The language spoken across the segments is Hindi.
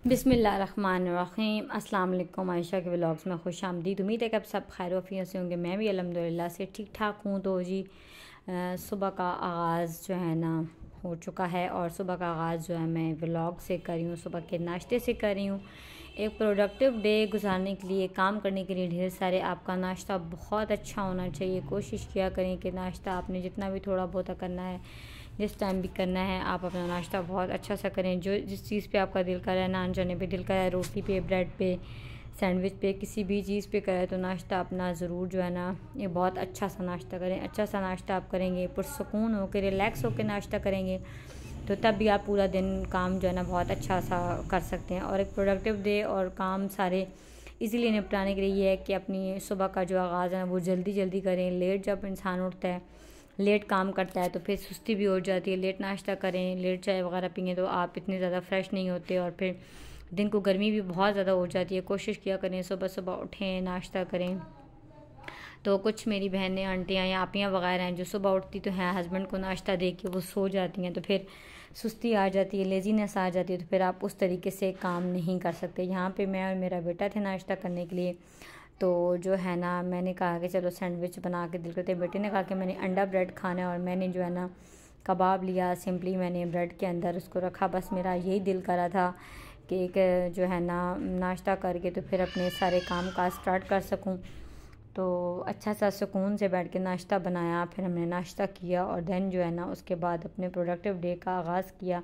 बिस्मिल्लाहिर्रहमानिर्रहीम। अस्सलाम वालेकुम। आयशा के व्लॉग्स में खुश आमदीद। उम्मीद है कि आप सब खैर वफ़ियत से होंगे। मैं भी अल्हम्दुलिल्लाह से ठीक ठाक हूँ। तो जी सुबह का आगाज़ जो है ना हो चुका है और सुबह का आगाज़ जो है मैं व्लॉग से कर रही हूँ, सुबह के नाश्ते से कर रही हूँ। एक प्रोडक्टिव डे गुजारने के लिए, काम करने के लिए ढेर सारे आपका नाश्ता बहुत अच्छा होना चाहिए। कोशिश किया करें कि नाश्ता आपने जितना भी थोड़ा बहुत करना है, जिस टाइम भी करना है, आप अपना नाश्ता बहुत अच्छा सा करें। जो जिस चीज़ पे आपका दिल कर रहा है, नान चने पे दिल कर रहा है, रोटी पे, ब्रेड पे, सैंडविच पे, किसी भी चीज़ पे करे तो नाश्ता अपना ज़रूर जो है ना ये बहुत अच्छा सा नाश्ता करें। अच्छा सा नाश्ता आप करेंगे, पुरसुकून होकर रिलैक्स होकर नाश्ता करेंगे तो तब भी आप पूरा दिन काम जो है ना बहुत अच्छा सा कर सकते हैं। और एक प्रोडक्टिव डे और काम सारे इसीलिए निपटाने के लिए ये है कि अपनी सुबह का जो आगाज़ है वो जल्दी जल्दी करें। लेट जब इंसान उठता है, लेट काम करता है तो फिर सुस्ती भी हो जाती है। लेट नाश्ता करें, लेट चाय वगैरह पिएँ तो आप इतने ज़्यादा फ्रेश नहीं होते और फिर दिन को गर्मी भी बहुत ज़्यादा हो जाती है। कोशिश किया करें सुबह सुबह उठें, नाश्ता करें। तो कुछ मेरी बहनें, आंटियाँ या आपियाँ वगैरह हैं जो सुबह उठती तो हैं, हस्बैंड को नाश्ता दे के वो सो जाती हैं, तो फिर सुस्ती आ जाती है, लेज़ीनेस आ जाती है, तो फिर आप उस तरीके से काम नहीं कर सकते। यहाँ पे मैं और मेरा बेटा थे नाश्ता करने के लिए, तो जो है ना मैंने कहा कि चलो सैंडविच बना के दिल करते। बेटे ने कहा कि मैंने अंडा ब्रेड खाना है और मैंने जो है ना कबाब लिया। सिंपली मैंने ब्रेड के अंदर उसको रखा। बस मेरा यही दिल करा था कि एक जो है ना नाश्ता करके तो फिर अपने सारे काम काज स्टार्ट कर सकूं। तो अच्छा सा सुकून से बैठ के नाश्ता बनाया, फिर हमने नाश्ता किया और देन जो है ना उसके बाद अपने प्रोडक्टिव डे का आगाज़ किया।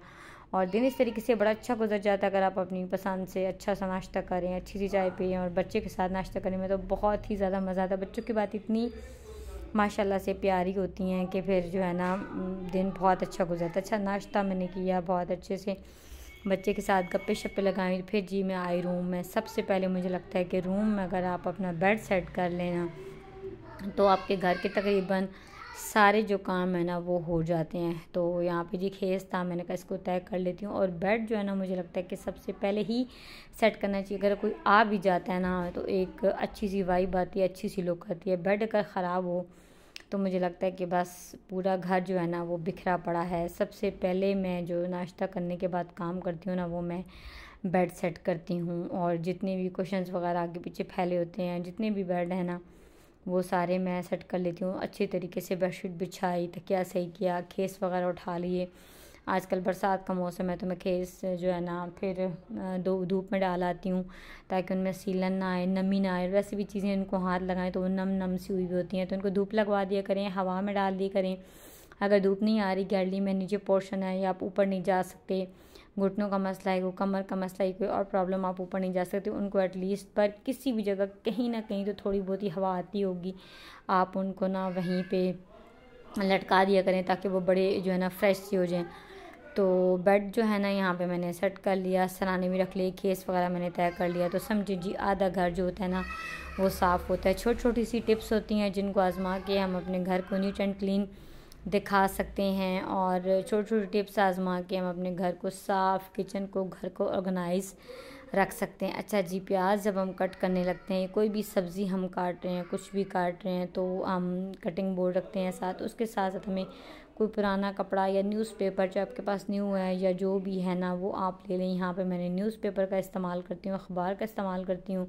और दिन इस तरीके से बड़ा अच्छा गुजर जाता है अगर आप अपनी पसंद से अच्छा सा नाश्ता करें, अच्छी सी चाय पिएँ और बच्चे के साथ नाश्ता करने में तो बहुत ही ज़्यादा मज़ा आता है। बच्चों की बात इतनी माशाल्लाह से प्यारी होती हैं कि फिर जो है ना दिन बहुत अच्छा गुजरता है। अच्छा नाश्ता मैंने किया बहुत अच्छे से, बच्चे के साथ गप्पे शप्पे लगाई। फिर जी मैं आई रूम में। सबसे पहले मुझे लगता है कि रूम में अगर आप अपना बेड सेट कर लेना तो आपके घर के तकरीबन सारे जो काम है ना वो हो जाते हैं। तो यहाँ पे जी खेस था, मैंने कहा इसको तय कर लेती हूँ। और बेड जो है ना मुझे लगता है कि सबसे पहले ही सेट करना चाहिए। अगर कोई आ भी जाता है ना तो एक अच्छी सी वाइब आती है, अच्छी सी लुक आती है। बेड अगर ख़राब हो तो मुझे लगता है कि बस पूरा घर जो है ना वो बिखरा पड़ा है। सबसे पहले मैं जो नाश्ता करने के बाद काम करती हूँ ना वो मैं बेड सेट करती हूँ। और जितने भी कुशन्स वगैरह आगे पीछे फैले होते हैं, जितने भी बेड हैं ना वो सारे मैं सेट कर लेती हूँ। अच्छी तरीके से बेडशीट बिछाई, तकिया सही किया, खेस वगैरह उठा लिए। आजकल बरसात का मौसम है तो मैं खेस जो है ना फिर धूप में डाल आती हूँ ताकि उनमें सीलन ना आए, नमी ना आए। वैसे भी चीज़ें इनको हाथ लगाएं तो वो नम नम सी हुई भी होती हैं, तो उनको धूप लगवा दिया करें, हवा में डाल दिया करें। अगर धूप नहीं आ रही, गैलरी में नीचे पोर्शन है या आप ऊपर नहीं जा सकते, घुटनों का मसला है, वो कमर का मसला है, कोई और प्रॉब्लम, आप ऊपर नहीं जा सकते, उनको एटलीस्ट पर किसी भी जगह कहीं ना कहीं तो थोड़ी बहुत ही हवा आती होगी, आप उनको ना वहीं पे लटका दिया करें ताकि वो बड़े जो है ना फ्रेश सी हो जाएं। तो बेड जो है ना यहाँ पे मैंने सेट कर लिया, सराने भी रख लिए, खेस वगैरह मैंने तय कर लिया। तो समझिए जी आधा घर जो होता है ना वो साफ़ होता है। छोटी छोटी सी टिप्स होती हैं जिनको आजमा के हम अपने घर को नीट एंड क्लीन दिखा सकते हैं और छोटी छोटी टिप्स आजमा के हम अपने घर को साफ़, किचन को, घर को ऑर्गेनाइज़ रख सकते हैं। अच्छा जी प्याज जब हम कट करने लगते हैं, कोई भी सब्ज़ी हम काट रहे हैं, कुछ भी काट रहे हैं, तो हम कटिंग बोर्ड रखते हैं साथ। उसके साथ साथ हमें कोई पुराना कपड़ा या न्यूज़पेपर जो आपके पास न्यू है या जो भी है ना वो आप ले लें। यहाँ पे मैंने न्यूज़पेपर का इस्तेमाल करती हूँ, अखबार का इस्तेमाल करती हूँ।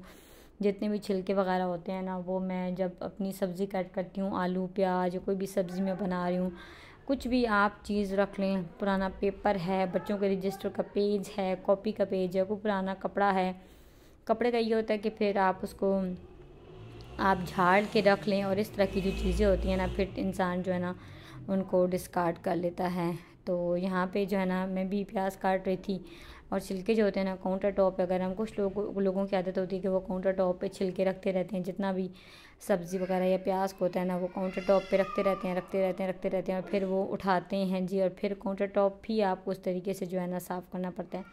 जितने भी छिलके वगैरह होते हैं ना वो मैं जब अपनी सब्ज़ी कट करती हूँ, आलू प्याज कोई भी सब्ज़ी मैं बना रही हूँ, कुछ भी आप चीज़ रख लें, पुराना पेपर है, बच्चों के रजिस्टर का पेज है, कॉपी का पेज है, कोई पुराना कपड़ा है। कपड़े का ये होता है कि फिर आप उसको आप झाड़ के रख लें और इस तरह की जो चीज़ें होती हैं ना फिर इंसान जो है ना उनको डिस्कार्ड कर लेता है। तो यहाँ पे जो है ना मैं भी प्याज काट रही थी और छिलके जो होते हैं ना काउंटर टॉप पे, अगर हम कुछ लोगों की आदत होती है कि वो काउंटर टॉप पे छिलके रखते रहते हैं, जितना भी सब्ज़ी वगैरह या प्याज को होता है ना वो काउंटर टॉप पे रखते रहते हैं और फिर वो उठाते हैं जी, और फिर काउंटर टॉप भी आपको उस तरीके से जो है ना साफ़ करना पड़ता है।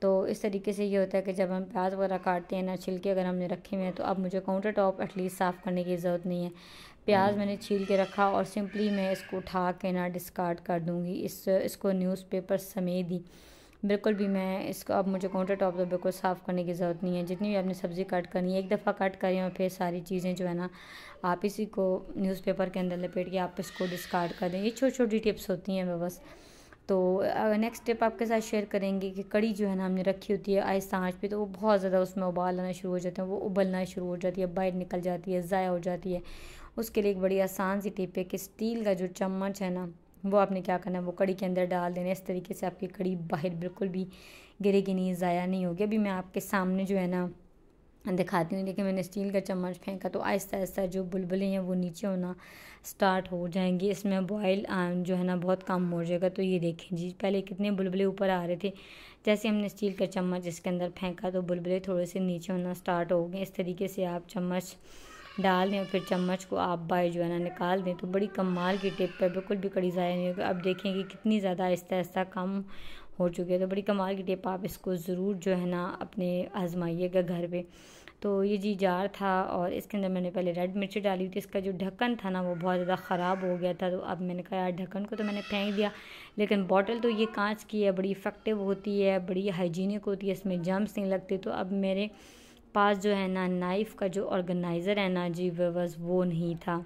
तो इस तरीके से ये होता है कि जब हम प्याज वगैरह काटते हैं ना, छिलके अगर हमने रखे हुए हैं तो अब मुझे काउंटर टॉप एटलीस्ट साफ़ करने की ज़रूरत नहीं है। प्याज मैंने छील के रखा और सिंपली मैं इसको उठा के ना डिस्कार्ड कर दूँगी, इसको न्यूज़पेपर समेत ही। बिल्कुल भी मैं इसको अब मुझे काउंटर टॉप तो बिल्कुल साफ़ करने की ज़रूरत नहीं है। जितनी भी आपने सब्ज़ी कट करनी है एक दफ़ा कट करें और फिर सारी चीज़ें जो है ना आप इसी को न्यूज़पेपर के अंदर लपेट के आप इसको डिस्कार्ड कर दें। ये छोटी छोटी टिप्स होती हैं बस। तो नेक्स्ट स्टेप आपके साथ शेयर करेंगे कि कड़ी जो है ना हमने रखी होती है आहिस्ता आंच पे, तो वो बहुत ज़्यादा उसमें उबाल आना शुरू हो जाते हैं, वो उबलना शुरू हो जाती है, बाहर निकल जाती है, ज़ाया हो जाती है। उसके लिए एक बड़ी आसान सी टिप है कि स्टील का जो चम्मच है ना वो आपने क्या करना है, वो कड़ी के अंदर डाल देना। इस तरीके से आपकी कड़ी बाहर बिल्कुल भी गिरेगी नहीं, ज़ाया नहीं होगी। अभी मैं आपके सामने जो है ना दिखाती हूँ। देखिए मैंने स्टील का चम्मच फेंका तो आहिस्ता आहिस्ता जो बुलबुलें हैं वो नीचे होना स्टार्ट हो जाएंगी। इसमें बॉयल जो है ना बहुत कम हो जाएगा। तो ये देखें जी, पहले कितने बुलबुले ऊपर आ रहे थे, जैसे हमने स्टील का चम्मच इसके अंदर फेंका तो बुलबुले थोड़े से नीचे होना स्टार्ट हो गए। इस तरीके से आप चम्मच डाल दें और फिर चम्मच को आप बाहर जो है ना निकाल दें। तो बड़ी कमाल की टिप है, बिल्कुल भी कड़ी ज़ाया नहीं होगी। अब देखें कि कितनी ज़्यादा आहिस्ता आहिस्ता कम हो चुकी है। तो बड़ी कमाल की टिप, आप इसको ज़रूर जो है ना अपने आजमाइएगा घर पे। तो ये जी जार था और इसके अंदर मैंने पहले रेड मिर्ची डाली थी। इसका जो ढक्कन था ना वो बहुत ज़्यादा ख़राब हो गया था। तो अब मैंने कहा यार ढक्कन को तो मैंने फेंक दिया, लेकिन बॉटल तो ये कांच की है, बड़ी इफ़ेक्टिव होती है, बड़ी हाइजीनिक होती है, इसमें जम्स नहीं लगते। तो अब मेरे पास जो है ना नाइफ़ का जो ऑर्गेनाइज़र है ना जी बस वो नहीं था।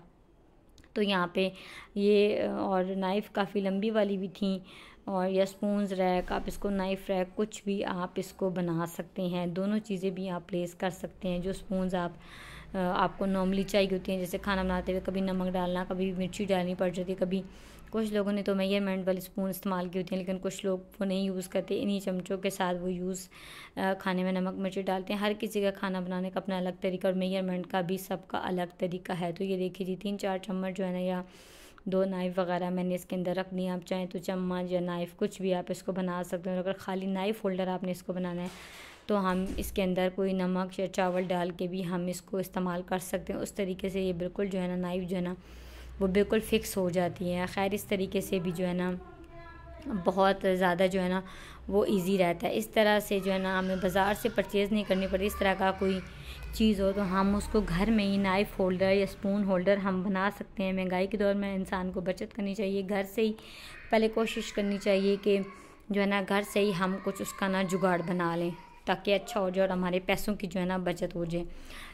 तो यहाँ पे ये और नाइफ़ काफ़ी लंबी वाली भी थी, और या स्पून्स रैक, आप इसको नाइफ़ रैक कुछ भी आप इसको बना सकते हैं। दोनों चीज़ें भी आप प्लेस कर सकते हैं। जो स्पून्स आपको नॉर्मली चाहिए होती हैं, जैसे खाना बनाते हुए कभी नमक डालना, कभी मिर्ची डालनी पड़ जाती है, कभी कुछ लोगों ने तो मेजरमेंट वाली स्पून इस्तेमाल की होती हैं, लेकिन कुछ लोग वो नहीं यूज़ करते। इन्हीं चमचों के साथ वो खाने में नमक मिर्ची डालते हैं। हर किसी का खाना बनाने का अपना अलग तरीका और मेजरमेंट का भी सबका अलग तरीका है। तो ये देखिए जी 3-4 चम्मच जो है ना, या 2 नाइफ़ वगैरह मैंने इसके अंदर रख दी। आप चाहें तो चम्मच या नाइफ़ कुछ भी आप इसको बना सकते हैं। और अगर खाली नाइफ़ होल्डर आपने इसको बनाना है तो हम इसके अंदर कोई नमक या चावल डाल के भी हम इसको इस्तेमाल कर सकते हैं। उस तरीके से ये बिल्कुल जो है ना नाइफ़ जो है ना वो बिल्कुल फ़िक्स हो जाती है। खैर इस तरीके से भी जो है ना बहुत ज़्यादा जो है ना वो इजी रहता है। इस तरह से जो है ना हमें बाज़ार से परचेज़ नहीं करनी पड़ती। इस तरह का कोई चीज़ हो तो हम उसको घर में ही नाइफ़ होल्डर या स्पून होल्डर हम बना सकते हैं। महंगाई के दौर में इंसान को बचत करनी चाहिए, घर से ही पहले कोशिश करनी चाहिए कि जो है ना घर से ही हम कुछ उसका ना जुगाड़ बना लें, ताकि अच्छा हो जाए और हमारे पैसों की जो है ना बचत हो जाए।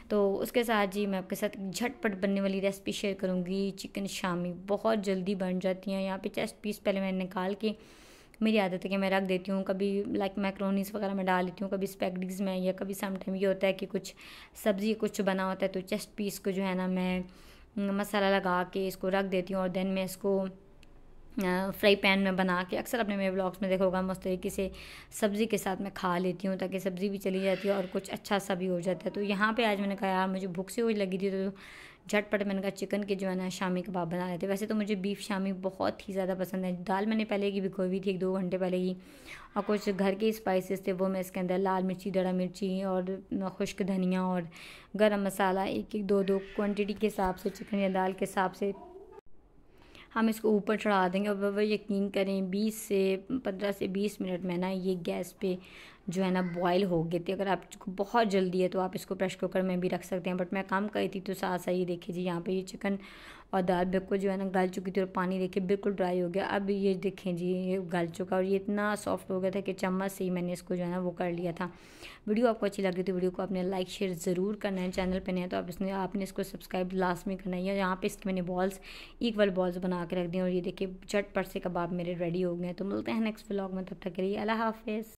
तो उसके साथ जी मैं आपके साथ झटपट बनने वाली रेसिपी शेयर करूँगी। चिकन शामी बहुत जल्दी बन जाती हैं। यहाँ पे चेस्ट पीस पहले मैंने निकाल के, मेरी आदत है कि मैं रख देती हूँ, कभी लाइक मैक्रोनीस वगैरह में डाल लेती हूँ, कभी स्पैगेटीज़ में, या कभी सम टाइम ये होता है कि कुछ सब्ज़ी कुछ बना होता है तो चेस्ट पीस को जो है ना मैं मसाला लगा के इसको रख देती हूँ, और देन मैं इसको फ्राई पैन में बना के, अक्सर अपने मेरे ब्लॉग्स में देखा होगा, मस्त तरीके से सब्ज़ी के साथ मैं खा लेती हूँ, ताकि सब्ज़ी भी चली जाती है और कुछ अच्छा सा भी हो जाता है। तो यहाँ पे आज मैंने कहा यार मुझे भूख सी हुई लगी थी, तो झटपट मैंने कहा चिकन के जो है ना शामी कबाब बना लेते। वैसे तो मुझे बीफ शामी बहुत ही ज़्यादा पसंद है। दाल मैंने पहले की भिगोई हुई थी 1-2 घंटे पहले ही, और कुछ घर के स्पाइसेस थे वो मैं इसके अंदर लाल मिर्ची, दड़ा मिर्ची और खुश्क धनिया और गरम मसाला 1-1, 2-2 क्वांटिटी के हिसाब से, चिकन या दाल के हिसाब से हम इसको ऊपर चढ़ा देंगे। और वह यकीन करें 15 से 20 मिनट में ना ये गैस पे जो है ना बॉयल हो गए थे। अगर आपको बहुत जल्दी है तो आप इसको प्रेशर कुकर में भी रख सकते हैं, बट मैं कम करी थी तो साथ साथ ये देखिए जी यहाँ पे ये चिकन और दाल बिल्कुल जो है ना गल चुकी थी, और पानी देखिए बिल्कुल ड्राई हो गया। अब ये देखें जी ये गल चुका, और ये इतना सॉफ्ट हो गया था कि चम्मच से ही मैंने इसको जो है ना वो कर लिया था। वीडियो आपको अच्छी लगी तो वीडियो को आपने लाइक शेयर ज़रूर करना है। चैनल पे नहीं है तो आपने इसको सब्सक्राइब लास्ट में करना है। यहाँ पे इसके मैंने बॉल्स, इक्वल बॉल्स बना के रख दी, और ये देखिए झटपट से कबाब मेरे रेडी हो गए हैं। तो मिलते हैं नेक्स्ट व्लॉग में, तब तक के लिए अल्लाह हाफिज़।